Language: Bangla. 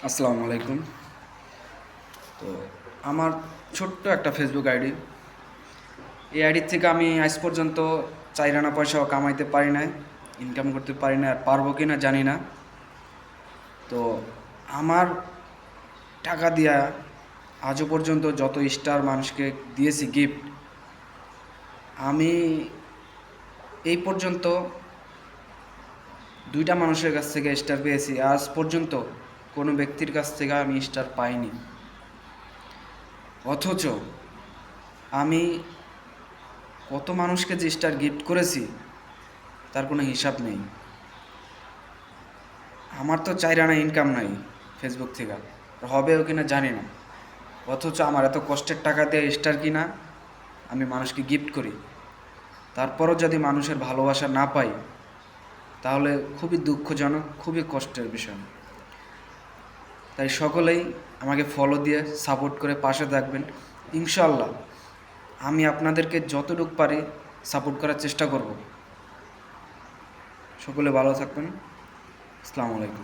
আসসালামু আলাইকুম। তো আমার ছোট্ট একটা ফেসবুক আইডি। এই আইডির থেকে আমি আজ পর্যন্ত 4 আনা পয়সাও কামাইতে পারি নাই, ইনকাম করতে পারি না, আর পারবো কি না জানি না। তো আমার টাকা দিয়া আজও পর্যন্ত যত স্টার মানুষকে দিয়েছি গিফট, আমি এই পর্যন্ত 2টা মানুষের কাছ থেকে স্টার পেয়েছি। আজ পর্যন্ত কোনো ব্যক্তির কাছ থেকে আমি স্টার পাইনি। অথচ আমি কত মানুষকে যে স্টার গিফট করেছি তার কোনো হিসাব নেই। আমার তো 4 আনা ইনকাম নাই ফেসবুক থেকে, হবেও কিনা জানি না। অথচ আমার এত কষ্টের টাকা দিয়ে স্টার কিনা আমি মানুষকে গিফট করি, তারপরও যদি মানুষের ভালোবাসা না পাই তাহলে খুবই দুঃখজনক, খুবই কষ্টের বিষয়। তাই সকলেই আমাকে ফলো দিয়ে সাপোর্ট করে পাশে থাকবেন। ইনশাল্লাহ আমি আপনাদেরকে যতটুকু পারি সাপোর্ট করার চেষ্টা করব। সকলে ভালো থাকবেন। আসসালামু আলাইকুম।